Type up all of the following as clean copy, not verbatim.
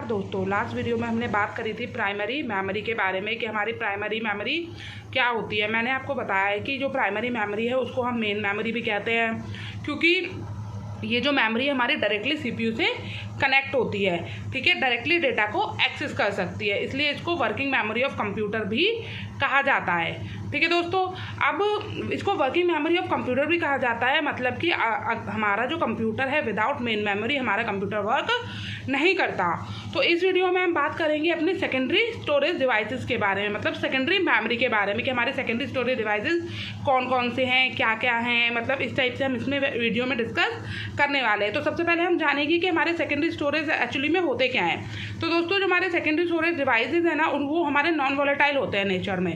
दोस्तों, last video में हमने बात करी थी प्राइमरी मेमोरी के बारे में कि हमारी प्राइमरी मेमोरी क्या होती है। मैंने आपको बताया है कि जो प्राइमरी मेमोरी है उसको हम मेन मेमोरी भी कहते हैं, क्योंकि ये जो मेमोरी हमारी डायरेक्टली सीपीयू से कनेक्ट होती है, ठीक है, डायरेक्टली डेटा को एक्सेस कर सकती है, इसलिए इसको वर्किंग मेमोरी ऑफ कंप्यूटर भी कहा जाता है। ठीक है दोस्तों, अब इसको वर्किंग मेमोरी ऑफ कंप्यूटर भी कहा जाता है, मतलब कि हमारा जो कंप्यूटर है विदाउट मेन मेमोरी हमारा कंप्यूटर वर्क नहीं करता। तो इस वीडियो में हम बात करेंगे अपने सेकेंडरी स्टोरेज डिवाइसेस के बारे में, मतलब सेकेंडरी मेमोरी के बारे में कि हमारे सेकेंडरी स्टोरेज डिवाइसेस कौन कौन से हैं, क्या क्या हैं, मतलब इस टाइप से हम इसमें वीडियो में डिस्कस करने वाले हैं। तो सबसे पहले हम जानेंगे कि हमारे सेकेंडरी स्टोरेज एक्चुअली में होते क्या हैं। तो दोस्तों, जो हमारे सेकेंडरी स्टोरेज डिवाइसेस है ना, वो हमारे नॉन वोलेटाइल होते हैं नेचर में।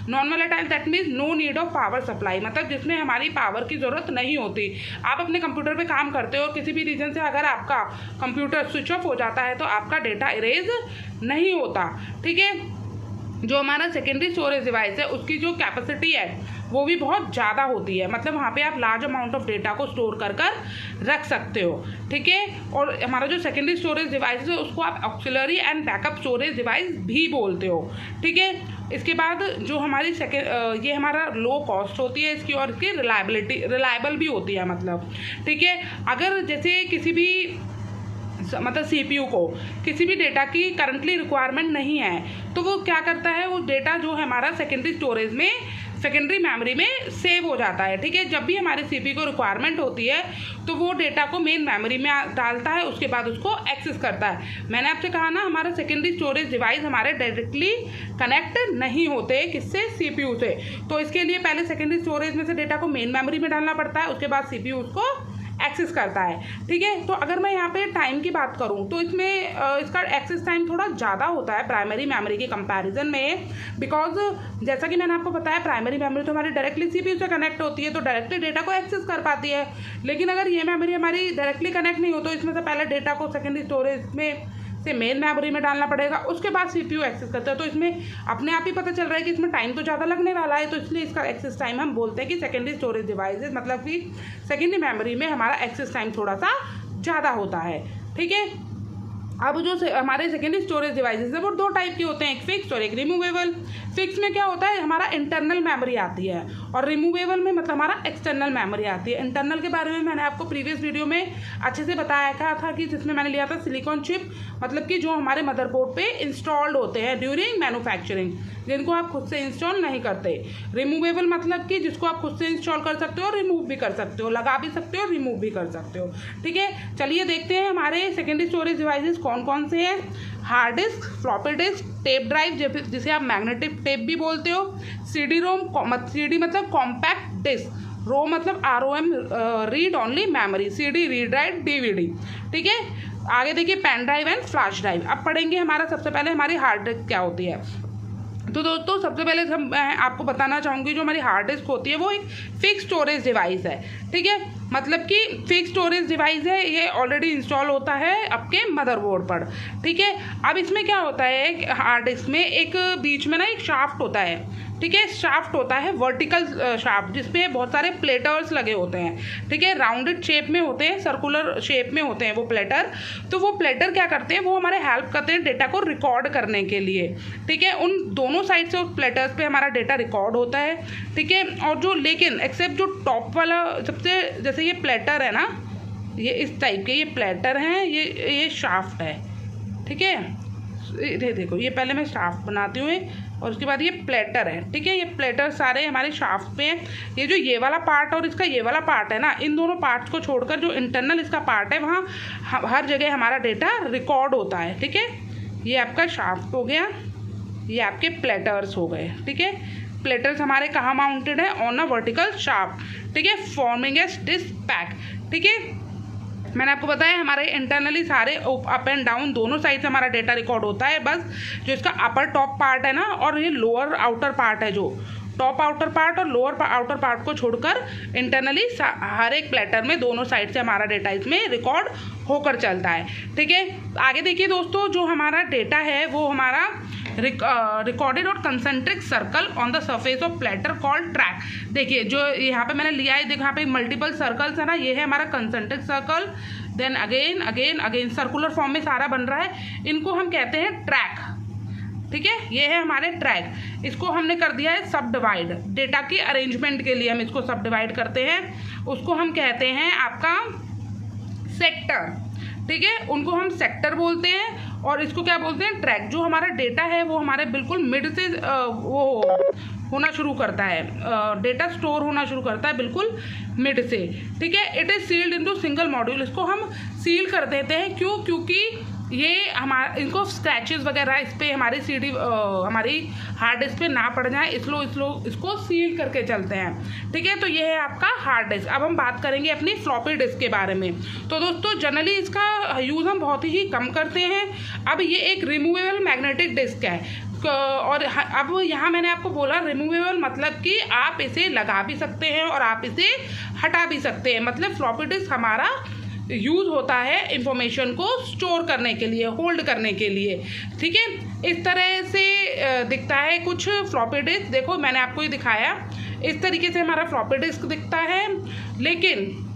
Non volatile that means no need of power supply, मतलब जिसमें हमारी पावर की ज़रूरत नहीं होती। आप अपने कंप्यूटर पे काम करते हो और किसी भी रीज़न से अगर आपका कंप्यूटर स्विच ऑफ हो जाता है तो आपका डेटा इरेज नहीं होता। ठीक है, जो हमारा सेकेंडरी स्टोरेज डिवाइस है उसकी जो कैपेसिटी है वो भी बहुत ज़्यादा होती है, मतलब वहाँ पे आप लार्ज अमाउंट ऑफ डेटा को स्टोर कर रख सकते हो। ठीक है, और हमारा जो सेकेंडरी स्टोरेज डिवाइस है उसको आप auxiliary and backup storage device भी बोलते हो। ठीक है, इसके बाद जो हमारी ये हमारा लो कॉस्ट होती है इसकी, और इसकी रिलायबल भी होती है, मतलब ठीक है। अगर जैसे किसी भी मतलब सीपीयू को किसी भी डेटा की करंटली रिक्वायरमेंट नहीं है तो वो क्या करता है, वो डेटा जो है हमारा सेकेंडरी स्टोरेज में सेकेंडरी मेमोरी में सेव हो जाता है। ठीक है, जब भी हमारे सीपीयू को रिक्वायरमेंट होती है तो वो डेटा को मेन मेमोरी में डालता है, उसके बाद उसको एक्सेस करता है। मैंने आपसे कहा ना, हमारा सेकेंडरी स्टोरेज डिवाइस हमारे डायरेक्टली कनेक्ट नहीं होते, किससे, सीपीयू से। तो इसके लिए पहले सेकेंडरी स्टोरेज में से डेटा को मेन मेमोरी में डालना पड़ता है, उसके बाद सीपीयू उसको एक्सेस करता है। ठीक है, तो अगर मैं यहाँ पे टाइम की बात करूँ तो इसमें इसका एक्सेस टाइम थोड़ा ज़्यादा होता है प्राइमरी मेमोरी के कंपैरिजन में, बिकॉज जैसा कि मैंने आपको बताया प्राइमरी मेमोरी तो हमारी डायरेक्टली सीपीयू से कनेक्ट होती है तो डायरेक्टली डेटा को एक्सेस कर पाती है। लेकिन अगर ये मेमोरी हमारी डायरेक्टली कनेक्ट नहीं हो तो इसमें से पहले डेटा को सेकेंडरी स्टोरेज में से मेन मेमोरी में डालना पड़ेगा, उसके बाद सीपीयू एक्सेस करता है। तो इसमें अपने आप ही पता चल रहा है कि इसमें टाइम तो ज़्यादा लगने वाला है, तो इसलिए इसका एक्सेस टाइम हम बोलते हैं कि सेकेंडरी स्टोरेज डिवाइसेस, मतलब कि सेकेंडरी मेमोरी में हमारा एक्सेस टाइम थोड़ा सा ज़्यादा होता है। ठीक है, अब जो हमारे सेकेंडरी स्टोरेज डिवाइसेस है वो दो टाइप के होते हैं, एक फिक्स्ड और एक रिमूवेबल। फिक्स में क्या होता है, हमारा इंटरनल मेमोरी आती है, और रिमूवेबल में मतलब हमारा एक्सटर्नल मेमोरी आती है। इंटरनल के बारे में मैंने आपको प्रीवियस वीडियो में अच्छे से बताया था कि जिसमें मैंने लिया था सिलिकॉन चिप, मतलब कि जो हमारे मदरबोर्ड पे इंस्टॉल्ड होते हैं ड्यूरिंग मैन्युफैक्चरिंग, जिनको आप खुद से इंस्टॉल नहीं करते। रिमूवेबल मतलब कि जिसको आप खुद से इंस्टॉल कर सकते हो और रिमूव भी कर सकते हो, लगा भी सकते हो, रिमूव भी कर सकते हो। ठीक है, चलिए देखते हैं हमारे सेकेंडरी स्टोरेज डिवाइसेस कौन कौन से हैं। Hard disk, floppy disk, tape drive जिसे आप मैग्नेटिक टेप भी बोलते हो, सीडी रोम, सीडी मतलब कॉम्पैक्ट डिस्क, रो मतलब ROM read only memory, CD read write, DVD. ठीक है, आगे देखिए pen drive and flash drive. अब पढ़ेंगे हमारा सबसे पहले हमारी हार्ड डिस्क क्या होती है। तो दोस्तों, सबसे पहले मैं आपको बताना चाहूँगी जो हमारी हार्ड डिस्क होती है वो एक फिक्स स्टोरेज डिवाइस है। ठीक है, मतलब कि फिक्स स्टोरेज डिवाइस है, ये ऑलरेडी इंस्टॉल होता है आपके मदरबोर्ड पर। ठीक है, अब इसमें क्या होता है, हार्ड डिस्क में एक बीच में ना एक शाफ्ट होता है। ठीक है, शाफ्ट होता है वर्टिकल शाफ्ट, जिसपे बहुत सारे प्लेटर्स लगे होते हैं। ठीक है, राउंडेड शेप में होते हैं, सर्कुलर शेप में होते हैं वो प्लेटर। तो वो प्लेटर क्या करते हैं, वो हमारे हेल्प करते हैं डेटा को रिकॉर्ड करने के लिए। ठीक है, उन दोनों साइड से उस प्लेटर्स पे हमारा डेटा रिकॉर्ड होता है। ठीक है, और जो लेकिन एक्सेप्ट जो टॉप वाला सबसे, जैसे ये प्लेटर है ना, ये इस टाइप के ये प्लेटर हैं, ये शाफ्ट है। ठीक है, ये देखो, ये पहले मैं शाफ्ट बनाती हूँ और उसके बाद ये प्लेटर है। ठीक है, ये प्लेटर सारे हमारे शाफ्ट पे हैं। ये जो ये वाला पार्ट और इसका ये वाला पार्ट है ना, इन दोनों पार्ट्स को छोड़कर जो इंटरनल इसका पार्ट है वहाँ हर जगह हमारा डेटा रिकॉर्ड होता है। ठीक है, ये आपका शाफ्ट हो गया, ये आपके प्लेटर्स हो गए। ठीक है, प्लेटर्स हमारे कहाँ माउंटेड है, ऑन अ वर्टिकल शाफ्ट। ठीक है, फॉर्मिंग एज डिस्क पैक। ठीक है, मैंने आपको बताया हमारे इंटरनली सारे अप एंड डाउन दोनों साइड से हमारा डेटा रिकॉर्ड होता है। बस जो इसका अपर टॉप पार्ट है ना, और ये लोअर आउटर पार्ट है, जो टॉप आउटर पार्ट और लोअर आउटर पार्ट को छोड़कर इंटरनली हर एक प्लेटर में दोनों साइड से हमारा डेटा इसमें रिकॉर्ड होकर चलता है। ठीक है, आगे देखिए दोस्तों, जो हमारा डेटा है वो हमारा रिकॉर्डेड और concentric circle on the surface of platter called track. देखिए जो यहाँ पे मैंने लिया है, देखो यहाँ पे मल्टीपल सर्कल्स है ना, ये है हमारा concentric circle, then again again again, circular form में सारा बन रहा है। इनको हम कहते हैं ट्रैक, ठीक है, ये है हमारे ट्रैक। इसको हमने कर दिया है सब डिवाइड, डेटा की अरेंजमेंट के लिए हम इसको सब डिवाइड करते हैं, उसको हम कहते हैं आपका सेक्टर, ठीक है, उनको हम सेक्टर बोलते हैं। और इसको क्या बोलते हैं, ट्रैक। जो हमारा डेटा है वो हमारे बिल्कुल मिड से वो होना शुरू करता है, डेटा स्टोर होना शुरू करता है बिल्कुल मिड से, ठीक है। It is sealed into single module, इसको हम सील कर देते हैं, क्यों, क्योंकि ये हमारा इनको स्क्रैचेस वगैरह इस पर हमारी सीडी हमारी हार्ड डिस्क पे ना पड़ जाए, इसको सील करके चलते हैं, ठीक है। तो ये है आपका हार्ड डिस्क। अब हम बात करेंगे अपनी फ्लॉपी डिस्क के बारे में। तो दोस्तों जनरली इसका यूज़ हम बहुत ही कम करते हैं। अब ये एक रिमूवेबल मैग्नेटिक डिस्क है, और अब यहाँ मैंने आपको बोला रिमूवेबल मतलब कि आप इसे लगा भी सकते हैं और आप इसे हटा भी सकते हैं। मतलब फ्लॉपी डिस्क हमारा यूज़ होता है इंफॉर्मेशन को स्टोर करने के लिए, होल्ड करने के लिए, ठीक है। इस तरह से दिखता है कुछ फ्लॉपी डिस्क। देखो मैंने आपको ये दिखाया, इस तरीके से हमारा फ्लॉपी डिस्क दिखता है। लेकिन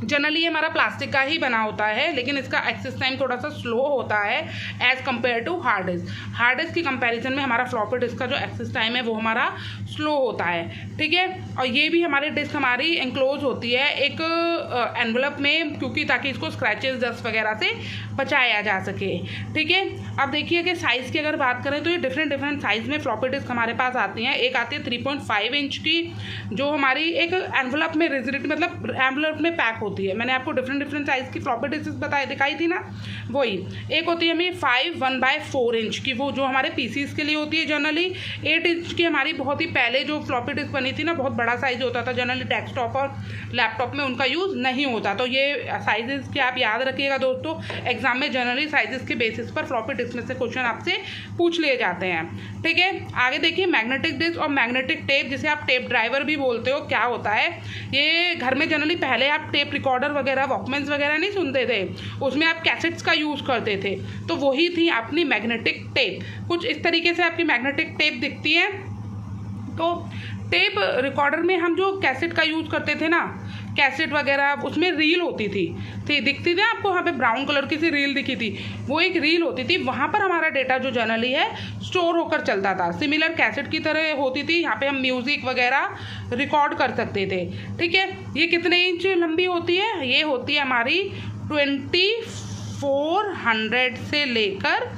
जनरली ये हमारा प्लास्टिक का ही बना होता है, लेकिन इसका एक्सेस टाइम थोड़ा सा स्लो होता है as compare to hard disk. Hard disk की कंपैरिजन में हमारा फ्लॉपी डिस्क का जो एक्सेस टाइम है वो हमारा स्लो होता है, ठीक है। और ये भी हमारी डिस्क हमारी एंक्लोज होती है एक एनवलप में, क्योंकि ताकि इसको स्क्रैचेस डस्ट वगैरह से बचाया जा सके, ठीक है। अब देखिए कि साइज़ की अगर बात करें तो ये डिफरेंट साइज़ में फ्लॉपी डिस्क हमारे पास आती हैं। एक आती है 3.5 इंच की, जो हमारी एक एनवलप में रिजिड मतलब एनवलप में पैक होती है। मैंने आपको डिफरेंट साइज़ की फ्लॉपी डिस्क दिखाई थी ना, वही। एक होती है हमें 5/1/4 इंच की, वो जो हमारे पीसीज के लिए होती है। जनरली 8 इंच की हमारी बहुत ही पहले जो फ्लॉपी डिस्क बनी थी ना, बहुत बड़ा साइज़ होता था। जनरली डेस्कटॉप और लैपटॉप में उनका यूज़ नहीं होता। तो ये साइजेस के आप याद रखिएगा दोस्तों, एग्जाम में जनरली साइजेस के बेसिस पर फ्लॉपी डिस्क में से क्वेश्चन आपसे पूछ लिए जाते हैं, ठीक है। आगे देखिए मैग्नेटिक डिस्क और मैग्नेटिक टेप, जिसे आप टेप ड्राइवर भी बोलते हो। क्या होता है ये, घर में जनरली पहले आप टेप रिकॉर्डर वगैरह, वॉकमैन्स वगैरह नहीं सुनते थे, उसमें आप कैसेट्स का यूज़ करते थे, तो वही थी अपनी मैग्नेटिक टेप। कुछ इस तरीके से आपकी मैग्नेटिक टेप दिखती है। तो टेप रिकॉर्डर में हम जो कैसेट का यूज़ करते थे ना, कैसेट वगैरह, उसमें रील होती थी दिखती थी आपको, वहाँ पे ब्राउन कलर की सी रील दिखी थी, वो एक रील होती थी। वहाँ पर हमारा डेटा जो जनरली है स्टोर होकर चलता था, सिमिलर कैसेट की तरह होती थी। यहाँ पे हम म्यूज़िक वगैरह रिकॉर्ड कर सकते थे, ठीक है। ये कितने इंच लंबी होती है, ये होती है हमारी 2400 से लेकर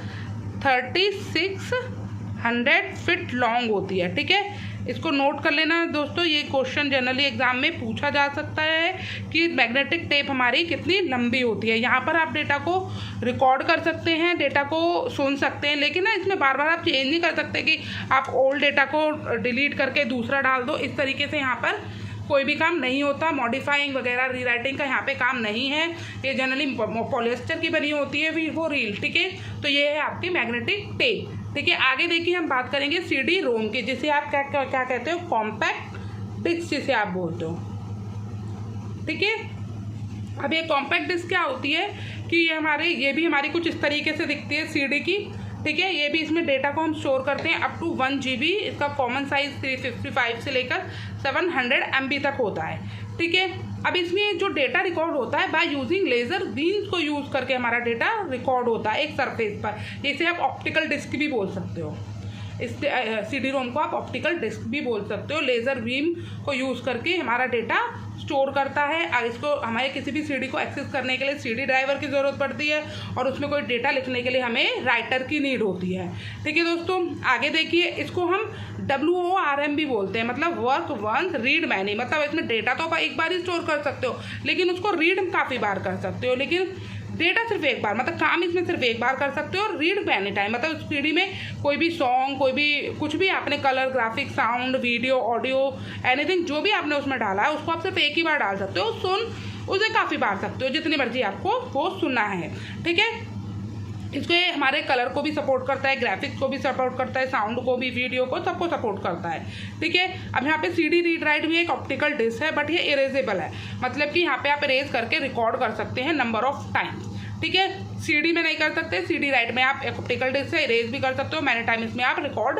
3600 फीट लॉन्ग होती है, ठीक है। इसको नोट कर लेना दोस्तों, ये क्वेश्चन जनरली एग्जाम में पूछा जा सकता है कि मैग्नेटिक टेप हमारी कितनी लंबी होती है। यहाँ पर आप डेटा को रिकॉर्ड कर सकते हैं, डेटा को सुन सकते हैं, लेकिन ना इसमें बार बार आप चेंज नहीं कर सकते कि आप ओल्ड डेटा को डिलीट करके दूसरा डाल दो। इस तरीके से यहाँ पर कोई भी काम नहीं होता, मॉडिफाइंग वगैरह रीराइटिंग का यहाँ पे काम नहीं है। ये जनरली पॉलिएस्टर की बनी होती है वो रील, ठीक है। तो ये है आपकी मैग्नेटिक टेप, ठीक है। आगे देखिए हम बात करेंगे सीडी रोम की, जिसे आप क्या कहते हो, कॉम्पैक्ट डिस्क जिसे आप बोलते हो, ठीक है। अब ये कॉम्पैक्ट डिस्क क्या होती है कि ये भी हमारी कुछ इस तरीके से दिखती है सीडी की, ठीक है। ये भी इसमें डेटा को हम स्टोर करते हैं अप टू 1 GB। इसका कॉमन साइज 355 से लेकर 700 MB तक होता है, ठीक है। अब इसमें जो डेटा रिकॉर्ड होता है बाय यूजिंग लेज़र बीम्स को यूज़ करके हमारा डेटा रिकॉर्ड होता है एक सरफेस पर। जैसे आप ऑप्टिकल डिस्क भी बोल सकते हो, इस सीडी रोम को आप ऑप्टिकल डिस्क भी बोल सकते हो। लेज़र बीम को यूज़ करके हमारा डेटा स्टोर करता है। इसको हमारे किसी भी सीडी को एक्सेस करने के लिए सीडी ड्राइवर की ज़रूरत पड़ती है, और उसमें कोई डेटा लिखने के लिए हमें राइटर की नीड होती है, ठीक है दोस्तों। आगे देखिए, इसको हम WORM भी बोलते हैं, मतलब वर्क वंस रीड मैनी। मतलब इसमें डेटा तो आप एक बार ही स्टोर कर सकते हो, लेकिन उसको रीड काफ़ी बार कर सकते हो, लेकिन डेटा सिर्फ एक बार, मतलब काम इसमें सिर्फ एक बार कर सकते हो। और रीड मैनी टाइम, मतलब सीडी में कोई भी सॉन्ग, कोई भी कुछ भी आपने colour, graphic, sound, video, audio, anything जो भी आपने उसमें डाला है, उसको आप सिर्फ एक ही बार डाल सकते हो। उसे काफ़ी बार सकते हो, जितनी मर्जी आपको वो सुनना है, ठीक है। इसको हमारे कलर को भी सपोर्ट करता है, ग्राफिक्स को भी सपोर्ट करता है, साउंड को भी, वीडियो को, सबको सपोर्ट करता है, ठीक है। अब यहाँ पे सीडी रीड राइट भी एक ऑप्टिकल डिस्क है, बट ये इरेजेबल है, मतलब कि यहाँ पे आप इरेज करके रिकॉर्ड कर सकते हैं नंबर ऑफ टाइम्स, ठीक है। सीडी में नहीं कर सकते, सीडी राइट में आप एक ऑप्टिकल डिस्क से इरेज भी कर सकते हो, मैनी टाइम इसमें आप रिकॉर्ड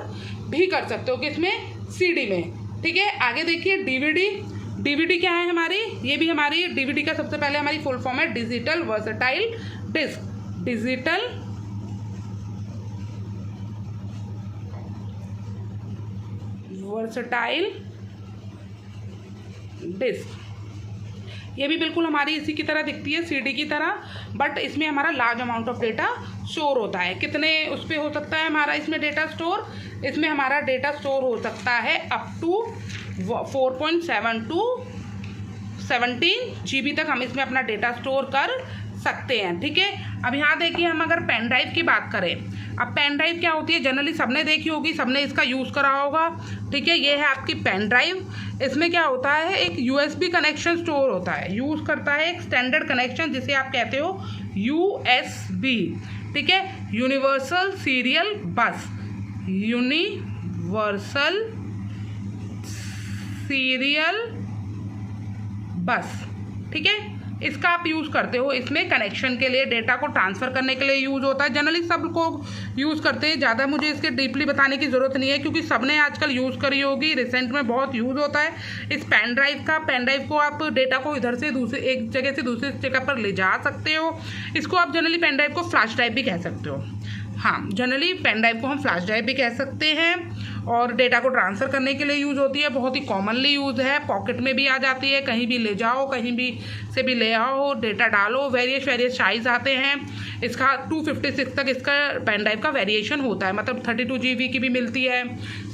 भी कर सकते हो, किसमें, सीडी में, ठीक है। आगे देखिए डीवीडी। डीवीडी क्या है हमारी, ये भी हमारी डीवीडी का सबसे पहले हमारी फुल फॉर्म है digital versatile disk, digital versatile disk. ये भी बिल्कुल हमारी इसी की तरह दिखती है, सीडी की तरह, बट इसमें हमारा large amount of data store होता है। कितने उस पर हो सकता है हमारा इसमें डेटा स्टोर, इसमें हमारा डेटा स्टोर हो सकता है अप टू 4.7 to 17 GB तक हम इसमें अपना डेटा स्टोर कर सकते हैं। ठीक है, अब यहाँ देखिए हम अगर पेन ड्राइव की बात करें, अब पेन ड्राइव क्या होती है, जनरली सबने देखी होगी, सबने इसका यूज़ करा होगा। ठीक है, ये है आपकी पेन ड्राइव। इसमें क्या होता है, एक USB कनेक्शन स्टोर होता है, यूज़ करता है एक स्टैंडर्ड कनेक्शन जिसे आप कहते हो USB। ठीक है, यूनिवर्सल सीरियल बस, यूनिवर्सल सीरियल बस। ठीक है, इसका आप यूज़ करते हो, इसमें कनेक्शन के लिए, डेटा को ट्रांसफ़र करने के लिए यूज़ होता है। जनरली सब लोग यूज़ करते हैं, ज़्यादा मुझे इसके डीपली बताने की ज़रूरत नहीं है क्योंकि सबने आजकल यूज़ करी होगी, रिसेंट में बहुत यूज़ होता है इस पेन ड्राइव का। पेन ड्राइव को आप डेटा को इधर से दूसरे एक जगह से दूसरी जगह पर ले जा सकते हो। इसको आप जनरली पेन ड्राइव को फ्लैश ड्राइव भी कह सकते हो। हाँ, जनरली पेन ड्राइव को हम फ्लैश ड्राइव भी कह सकते हैं और डेटा को ट्रांसफ़र करने के लिए यूज़ होती है, बहुत ही कॉमनली यूज़ है, पॉकेट में भी आ जाती है, कहीं भी ले जाओ, कहीं भी से भी ले आओ, डेटा डालो। वेरियस साइज़ आते हैं इसका, 256 तक इसका पेन ड्राइव का वेरिएशन होता है, मतलब 32 GB की भी मिलती है,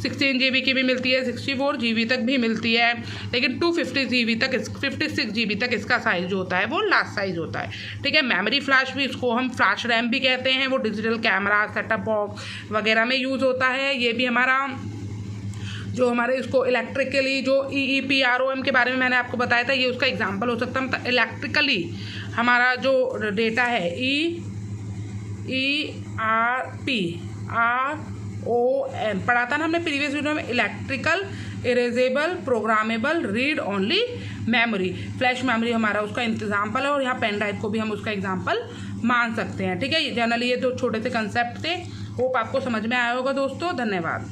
16 GB की भी मिलती है, 64 GB तक भी मिलती है, लेकिन 256 GB तक 56 GB तक इसका साइज़ जो होता है वो लास्ट साइज़ होता है। ठीक है, मेमोरी फ्लैश भी, इसको हम फ्लैश रैम भी कहते हैं, वो डिजिटल कैमरा, सेटअप बॉक्स वगैरह में यूज़ होता है। ये भी हमारा जो हमारे इसको इलेक्ट्रिकली जो EEPROM के बारे में मैंने आपको बताया था, ये उसका एग्जांपल हो सकता है। मतलब इलेक्ट्रिकली हमारा जो डेटा है EEPROM पढ़ा था ना हमने प्रीवियस वीडियो में, electrical erasable programmable read only memory. Flash memory हमारा उसका एग्जांपल है और यहाँ पेन ड्राइव को भी हम उसका एग्जांपल मान सकते हैं। ठीक है, जनरली ये दो छोटे से कंसेप्ट थे, होप आपको समझ में आया होगा दोस्तों। धन्यवाद।